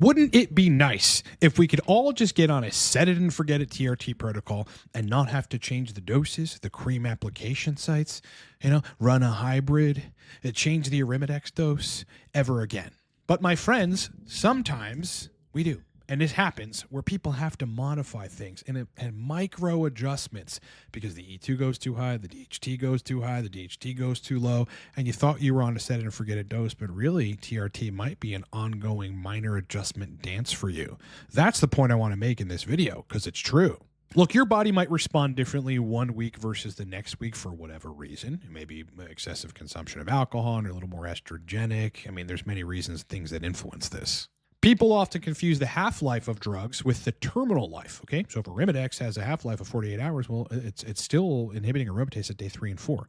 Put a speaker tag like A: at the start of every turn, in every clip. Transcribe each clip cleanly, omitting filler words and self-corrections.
A: Wouldn't it be nice if we could all just get on a set it and forget it TRT protocol and not have to change the doses, the cream application sites, run a hybrid, change the Arimidex dose ever again? But my friends, sometimes we do. And this happens where people have to modify things and micro adjustments because the E2 goes too high, the DHT goes too high, the DHT goes too low, and you thought you were on a set it and forget it dose, but really TRT might be an ongoing minor adjustment dance for you. That's the point I want to make in this video because it's true. Look, your body might respond differently 1 week versus the next week for whatever reason. It may be excessive consumption of alcohol and a little more estrogenic. I mean, there's many reasons, things that influence this. People often confuse the half-life of drugs with the terminal life, okay? So if Arimidex has a half-life of 48 hours, well, it's still inhibiting aromatase at day 3 and 4.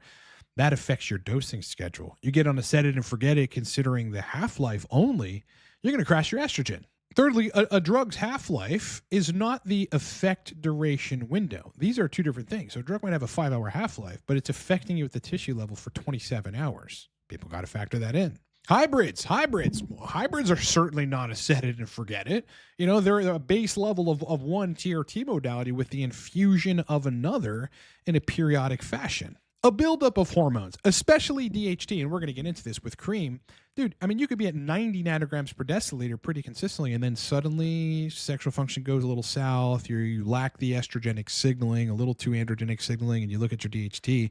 A: That affects your dosing schedule. You get on a set it and forget it considering the half-life only, you're going to crash your estrogen. Thirdly, a drug's half-life is not the effect duration window. These are two different things. So a drug might have a 5-hour half-life, but it's affecting you at the tissue level for 27 hours. People got to factor that in. Hybrids are certainly not a set it and forget it. They're a base level of one TRT modality with the infusion of another in a periodic fashion. A buildup of hormones, especially DHT, and we're going to get into this with cream. Dude, I mean, you could be at 90 nanograms per deciliter pretty consistently, and then suddenly sexual function goes a little south. You lack the estrogenic signaling, a little too androgenic signaling, and you look at your DHT,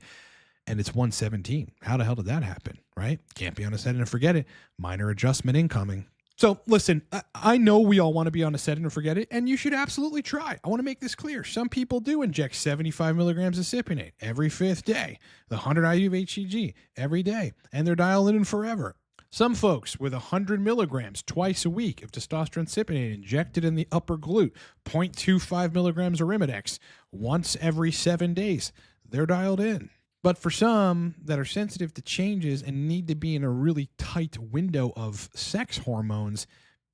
A: and it's 117. How the hell did that happen, right? Can't be on a set it and forget it. Minor adjustment incoming. So listen, I know we all want to be on a set it and forget it, and you should absolutely try. I want to make this clear. Some people do inject 75 milligrams of cypionate every 5th day, the 100 IU of HCG every day, and they're dialed in forever. Some folks with 100 milligrams twice a week of testosterone cypionate injected in the upper glute, 0.25 milligrams of Arimidex once every 7 days. They're dialed in. But for some that are sensitive to changes and need to be in a really tight window of sex hormones,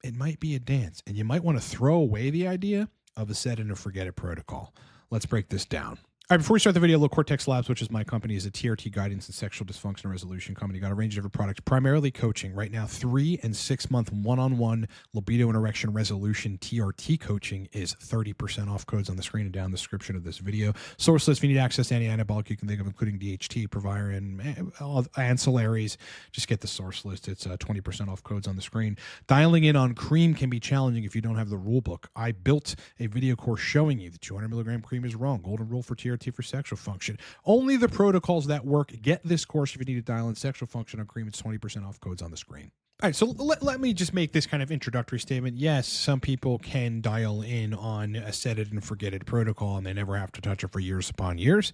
A: it might be a dance. And you might want to throw away the idea of a set it and forget it protocol. Let's break this down. All right, before we start the video, Low Cortex Labs, which is my company, is a TRT guidance and sexual dysfunction resolution company. Got a range of different products, primarily coaching. Right now, 3 and 6 month one-on-one libido and erection resolution TRT coaching is 30% off. Codes on the screen and down in the description of this video. Source list, if you need access to any anabolic you can think of, including DHT, Proviron, all ancillaries, just get the source list. It's 20% off. Codes on the screen. Dialing in on cream can be challenging if you don't have the rule book. I built a video course showing you the 200 milligram cream is wrong. Golden rule for TRT for sexual function. Only the protocols that work. Get this course if you need to dial in sexual function on cream. It's 20% off. Codes on the screen. All right, so let me just make this kind of introductory statement. Yes, some people can dial in on a set it and forget it protocol and they never have to touch it for years upon years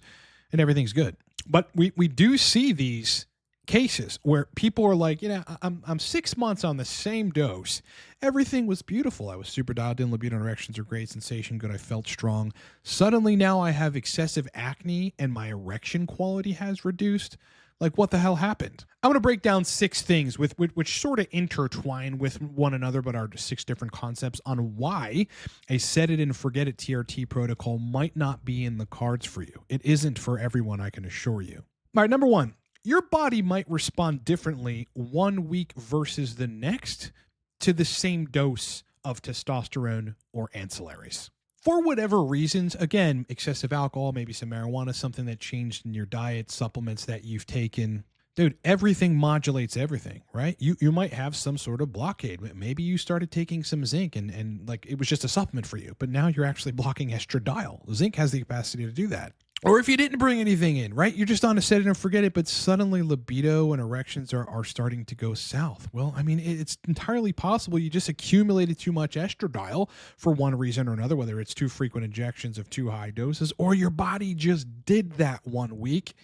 A: and everything's good. But we do see these cases where people are like, I'm 6 months on the same dose. Everything was beautiful. I was super dialed in. Libido and erections are great. Sensation good. I felt strong. Suddenly now I have excessive acne and my erection quality has reduced. Like, what the hell happened? I'm going to break down 6 things which sort of intertwine with one another, but are 6 different concepts on why a set it and forget it TRT protocol might not be in the cards for you. It isn't for everyone, I can assure you. All right, number 1. Your body might respond differently 1 week versus the next to the same dose of testosterone or ancillaries. For whatever reasons, again, excessive alcohol, maybe some marijuana, something that changed in your diet, supplements that you've taken. Dude, everything modulates everything, right? You might have some sort of blockade. Maybe you started taking some zinc and like it was just a supplement for you, but now you're actually blocking estradiol. Zinc has the capacity to do that. Or if you didn't bring anything in, right? You're just on a set it and forget it, but suddenly libido and erections are starting to go south. Well, I mean, it's entirely possible you just accumulated too much estradiol for one reason or another, whether it's too frequent injections of too high doses, or your body just did that 1 week.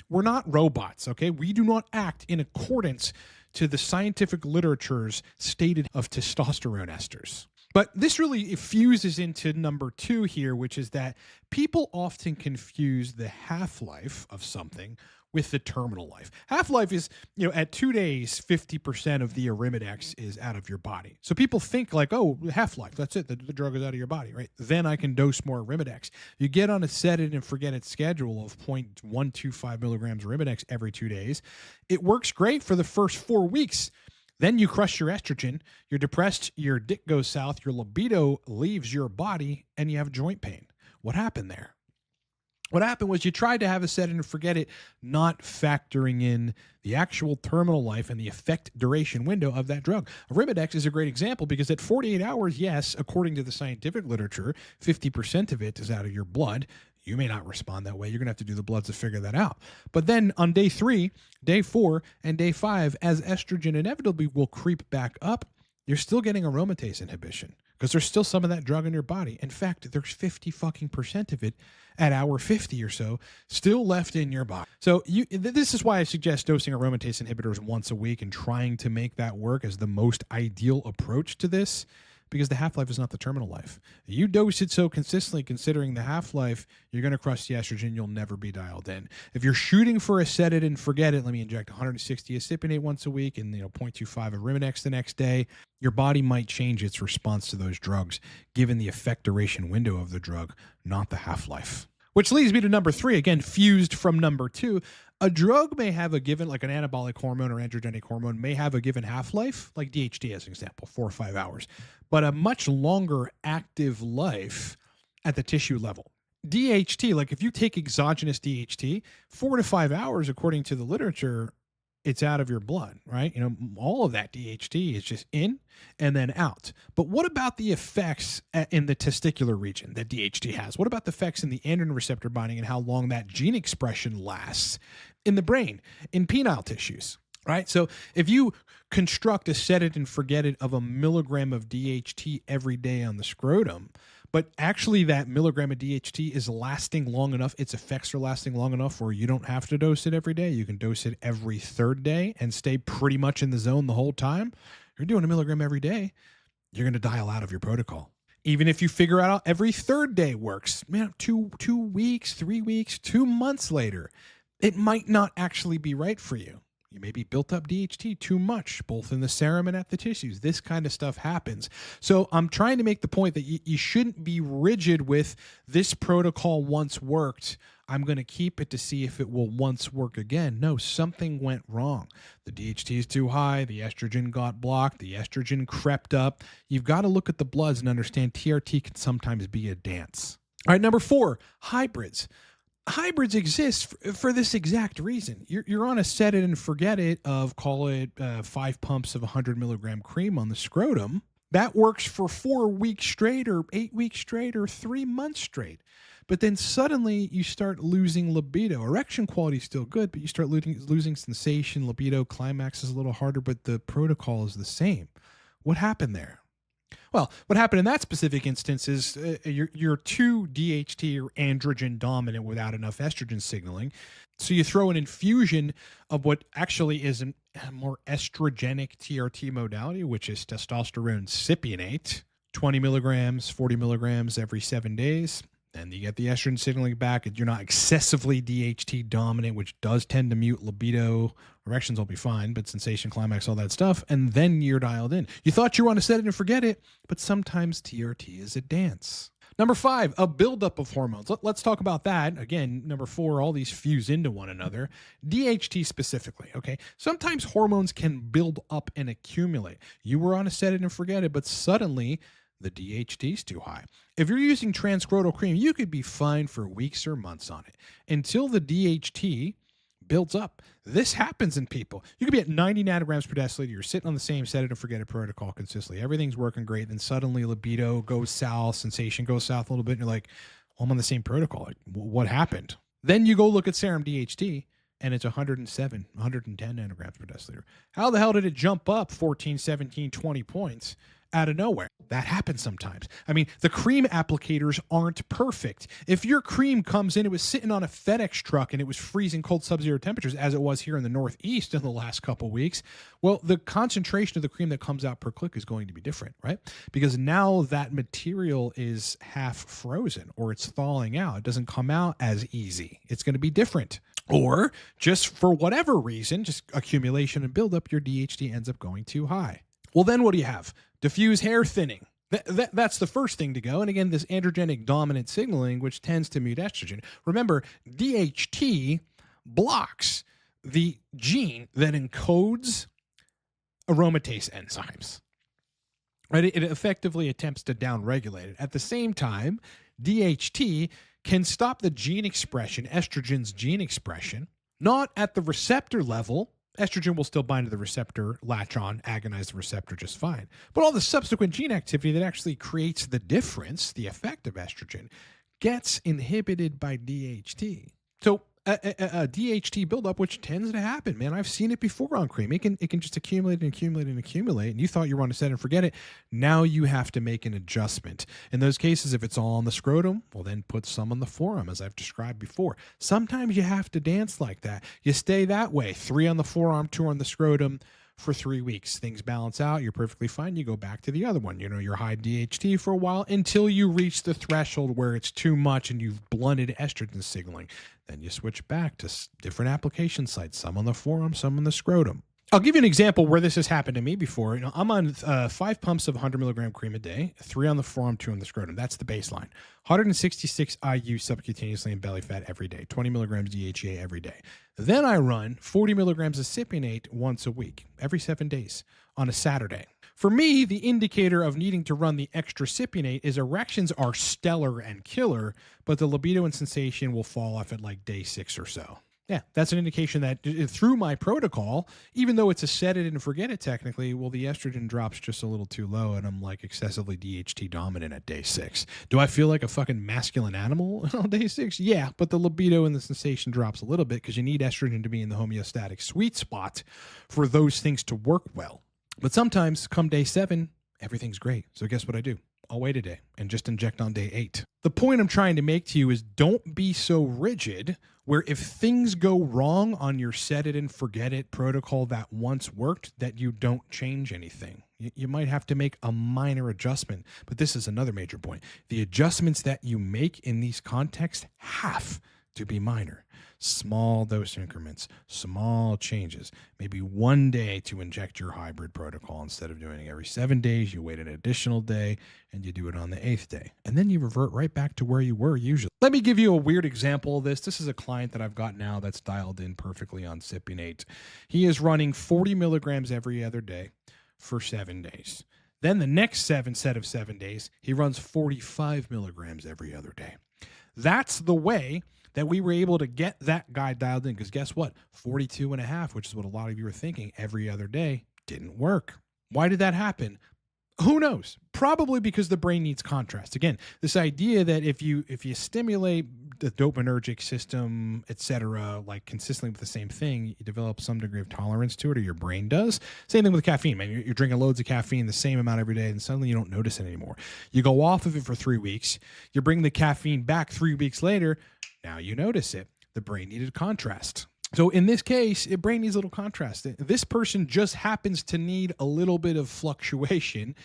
A: We're not robots, okay? We do not act in accordance to the scientific literature's stated of testosterone esters. But this really fuses into number 2 here, which is that people often confuse the half-life of something with the terminal life. Half-life is, at 2 days, 50% of the Arimidex is out of your body. So people think like, oh, half-life, that's it. The drug is out of your body, right? Then I can dose more Arimidex. You get on a set it and forget it schedule of 0.125 milligrams Arimidex every 2 days. It works great for the first 4 weeks. Then you crush your estrogen, you're depressed, your dick goes south, your libido leaves your body, and you have joint pain. What happened there? What happened was you tried to have a set it and forget it, not factoring in the actual terminal life and the effect duration window of that drug. Arimidex is a great example because at 48 hours, yes, according to the scientific literature, 50% of it is out of your blood. You may not respond that way. You're going to have to do the bloods to figure that out. But then on day 3, day 4, and day 5, as estrogen inevitably will creep back up, you're still getting aromatase inhibition because there's still some of that drug in your body. In fact, there's 50 fucking percent of it at hour 50 or so still left in your body. So this is why I suggest dosing aromatase inhibitors once a week and trying to make that work as the most ideal approach to this, because the half-life is not the terminal life. You dose it so consistently, considering the half-life, you're going to crush the estrogen. You'll never be dialed in. If you're shooting for a set it and forget it, let me inject 160 acipinate once a week and 0.25 of Arimidex the next day, your body might change its response to those drugs, given the effect duration window of the drug, not the half-life. Which leads me to number 3, again, fused from number 2. A drug may have a given, like an anabolic hormone or androgenic hormone, may have a given half-life, like DHT as an example, 4 or 5 hours, but a much longer active life at the tissue level. DHT, like if you take exogenous DHT, 4 to 5 hours, according to the literature, it's out of your blood, right? All of that DHT is just in and then out. But what about the effects in the testicular region that DHT has? What about the effects in the androgen receptor binding and how long that gene expression lasts in the brain, in penile tissues, right? So if you construct a set it and forget it of 1 milligram of DHT every day on the scrotum, but actually that milligram of DHT is lasting long enough, its effects are lasting long enough where you don't have to dose it every day. You can dose it every 3rd day and stay pretty much in the zone the whole time. You're doing 1 milligram every day, you're going to dial out of your protocol. Even if you figure out every 3rd day works, man, 2 weeks, 3 weeks, 2 months later, it might not actually be right for you. You may be built up DHT too much, both in the serum and at the tissues. This kind of stuff happens. So I'm trying to make the point that you shouldn't be rigid with this protocol once worked. I'm going to keep it to see if it will once work again. No, something went wrong. The DHT is too high. The estrogen got blocked. The estrogen crept up. You've got to look at the bloods and understand TRT can sometimes be a dance. All right, number 4, hybrids. Hybrids exist for this exact reason. You're on a set it and forget it of, call it 5 pumps of 100 milligram cream on the scrotum. That works for 4 weeks straight or 8 weeks straight or 3 months straight. But then suddenly you start losing libido. Erection quality is still good, but you start losing sensation. Libido climax is a little harder, but the protocol is the same. What happened there? Well, what happened in that specific instance is you're too DHT or androgen dominant without enough estrogen signaling. So you throw an infusion of what actually is a more estrogenic TRT modality, which is testosterone cypionate, 20 milligrams, 40 milligrams every 7 days. And you get the estrogen signaling back. You're not excessively DHT dominant, which does tend to mute libido. Erections will be fine, but sensation, climax, all that stuff. And then you're dialed in. You thought you were on a set it and forget it, but sometimes TRT is a dance. Number 5, a buildup of hormones. Let's talk about that. Again, number 4, all these fuse into one another. DHT specifically, okay? Sometimes hormones can build up and accumulate. You were on a set it and forget it, but suddenly the DHT is too high. If you're using transcrotal cream, you could be fine for weeks or months on it until the DHT builds up. This happens in people. You could be at 90 nanograms per deciliter. You're sitting on the same set it and forget it protocol consistently. Everything's working great. Then suddenly libido goes south, sensation goes south a little bit, and you're like, well, I'm on the same protocol. Like, what happened? Then you go look at serum DHT, and it's 107, 110 nanograms per deciliter. How the hell did it jump up 14, 17, 20 points? Out of nowhere? That happens sometimes. I mean, the cream applicators aren't perfect. If your cream comes in, it was sitting on a FedEx truck and it was freezing cold sub-zero temperatures as it was here in the Northeast in the last couple weeks, well, the concentration of the cream that comes out per click is going to be different, right? Because now that material is half frozen or it's thawing out. It doesn't come out as easy. It's going to be different. Or just for whatever reason, just accumulation and buildup, your DHT ends up going too high. Well, then what do you have? Diffuse hair thinning. That's the first thing to go. And again, this androgenic dominant signaling, which tends to mute estrogen. Remember, DHT blocks the gene that encodes aromatase enzymes. Right? It effectively attempts to downregulate it. At the same time, DHT can stop the gene expression, estrogen's gene expression, not at the receptor level. Estrogen will still bind to the receptor, latch on, agonize the receptor just fine. But all the subsequent gene activity that actually creates the difference, the effect of estrogen, gets inhibited by DHT. So a DHT buildup, which tends to happen, man. I've seen it before on cream. It can just accumulate and accumulate and accumulate. And you thought you were on to set and forget it. Now you have to make an adjustment. In those cases, if it's all on the scrotum, well, then put some on the forearm, as I've described before. Sometimes you have to dance like that. You stay that way, 3 on the forearm, 2 on the scrotum, for 3 weeks. Things balance out. You're perfectly fine. You go back to the other one. You're high DHT for a while until you reach the threshold where it's too much and you've blunted estrogen signaling. Then you switch back to different application sites, some on the forearm, some on the scrotum. I'll give you an example where this has happened to me before. I'm on 5 pumps of 100 milligram cream a day, 3 on the forearm, 2 on the scrotum. That's the baseline. 166 IU subcutaneously in belly fat every day, 20 milligrams DHEA every day. Then I run 40 milligrams of cypionate once a week, every 7 days on a Saturday. For me, the indicator of needing to run the extra cypionate is erections are stellar and killer, but the libido and sensation will fall off at like day 6 or so. Yeah, that's an indication that through my protocol, even though it's a set it and forget it technically, well, the estrogen drops just a little too low and I'm like excessively DHT dominant at day 6. Do I feel like a fucking masculine animal on day 6? Yeah, but the libido and the sensation drops a little bit because you need estrogen to be in the homeostatic sweet spot for those things to work well. But sometimes come day 7, everything's great. So guess what I do? I'll wait a day and just inject on day 8. The point I'm trying to make to you is don't be so rigid where if things go wrong on your set it and forget it protocol that once worked, that you don't change anything. You might have to make a minor adjustment, but this is another major point. The adjustments that you make in these contexts have to be minor. Small dose increments, small changes. Maybe 1 day to inject your hybrid protocol. Instead of doing it every 7 days, you wait an additional day and you do it on the 8th day. And then you revert right back to where you were usually. Let me give you a weird example of this. This is a client that I've got now that's dialed in perfectly on cypionate. He is running 40 milligrams every other day for 7 days. Then the next set of 7 days, he runs 45 milligrams every other day. That's the way that we were able to get that guy dialed in. Because guess what? 42 and a half, which is what a lot of you are thinking every other day, didn't work. Why did that happen? Who knows? Probably because the brain needs contrast. Again, this idea that if you stimulate the dopaminergic system, etc., like consistently with the same thing, you develop some degree of tolerance to it, or your brain does. Same thing with caffeine, man. You're drinking loads of caffeine, the same amount every day, and suddenly you don't notice it anymore. You go off of it for 3 weeks. You bring the caffeine back 3 weeks later. Now you notice it. The brain needed contrast. So in this case, the brain needs a little contrast. This person just happens to need a little bit of fluctuation,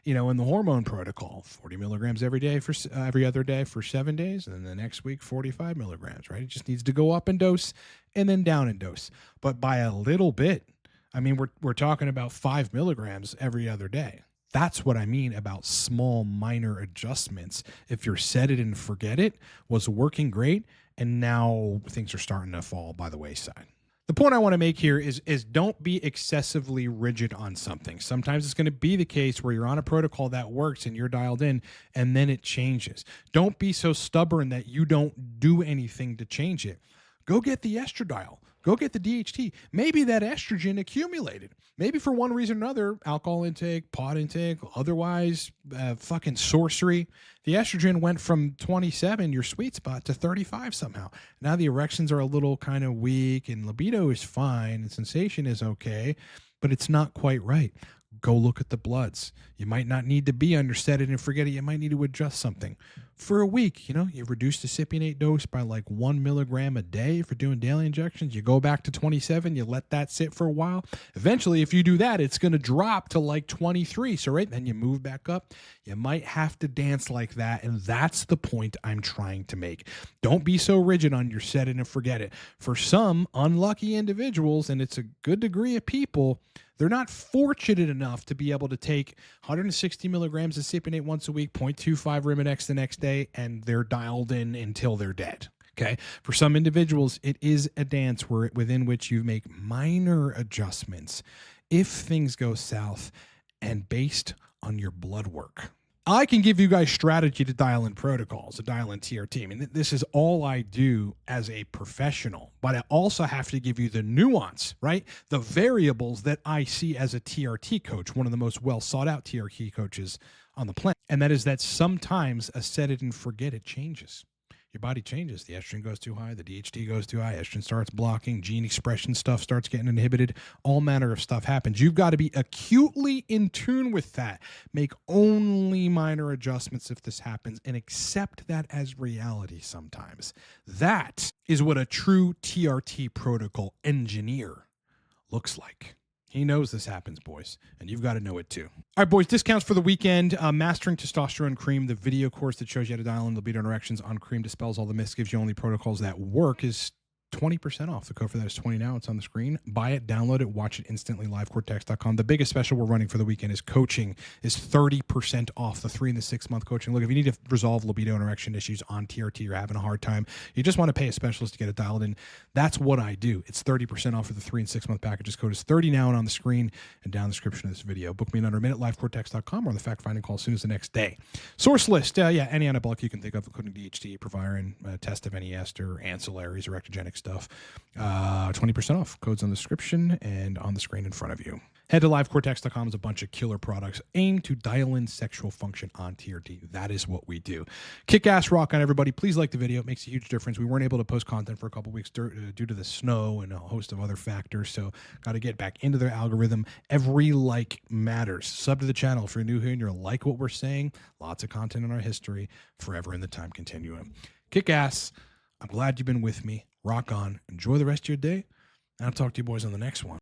A: in the hormone protocol. 40 milligrams every day for every other day for 7 days, and then the next week 45 milligrams. Right? It just needs to go up in dose and then down in dose, but by a little bit. I mean, we're talking about 5 milligrams every other day. That's what I mean about small, minor adjustments. If your set it and forget it was working great, and now things are starting to fall by the wayside. The point I want to make here is don't be excessively rigid on something. Sometimes it's going to be the case where you're on a protocol that works and you're dialed in, and then it changes. Don't be so stubborn that you don't do anything to change it. Go get the estradiol. Go get the DHT. Maybe that estrogen accumulated. Maybe for one reason or another, alcohol intake, pot intake, otherwise fucking sorcery. The estrogen went from 27, your sweet spot, to 35 somehow. Now the erections are a little kind of weak and libido is fine and sensation is okay, but it's not quite right. Go look at the bloods. You might not need to be under set it and forget it. You might need to adjust something. For a week, you reduce the cypionate dose by like 1 milligram a day for doing daily injections. You go back to 27, you let that sit for a while. Eventually, if you do that, it's going to drop to like 23. So then you move back up. You might have to dance like that. And that's the point I'm trying to make. Don't be so rigid on your set it and forget it. For some unlucky individuals, and it's a good degree of people, they're not fortunate enough to be able to take 160 milligrams of cypionate once a week, 0.25 Rimidex the next day, and they're dialed in until they're dead. Okay. For some individuals, it is a dance within which you make minor adjustments if things go south and based on your blood work. I can give you guys strategy to dial in protocols, to dial in TRT. I mean, this is all I do as a professional, but I also have to give you the nuance, right? The variables that I see as a TRT coach, one of the most well sought out TRT coaches on the planet. And that is that sometimes a set it and forget it changes. Your body changes. The estrogen goes too high. The DHT goes too high. Estrogen starts blocking. Gene expression stuff starts getting inhibited. All manner of stuff happens. You've got to be acutely in tune with that. Make only minor adjustments if this happens and accept that as reality sometimes. That is what a true TRT protocol engineer looks like. He knows this happens, boys, and you've got to know it too. All right, boys, discounts for the weekend. Mastering Testosterone Cream, the video course that shows you how to dial in libido interactions on cream, dispels all the myths, gives you only protocols that work, is 20% off. The code for that is 20 now. It's on the screen. Buy it, download it, watch it instantly, livecortex.com. The biggest special we're running for the weekend is coaching is 30% off the 3 and the 6 month coaching. Look, if you need to resolve libido and erection issues on TRT, you're having a hard time, you just want to pay a specialist to get it dialed in. That's what I do. It's 30% off for the 3 and 6 month packages. Code is 30 now and on the screen and down the description of this video. Book me in under a minute, livecortex.com, or the fact finding call as soon as the next day. Source list. Any anabolic you can think of, including DHT, Proviron, test of any ester, ancillaries, erectogenic stuff. 20% off. Codes on the description and on the screen in front of you. Head to livecortex.com. Is a bunch of killer products aimed to dial in sexual function on TRT. That is what we do. Kick ass rock on everybody. Please like the video. It makes a huge difference. We weren't able to post content for a couple weeks due to the snow and a host of other factors. So got to get back into their algorithm. Every like matters. Sub to the channel if you're new here and you're like what we're saying. Lots of content in our history forever in the time continuum. Kick ass. I'm glad you've been with me. Rock on. Enjoy the rest of your day. And I'll talk to you boys on the next one.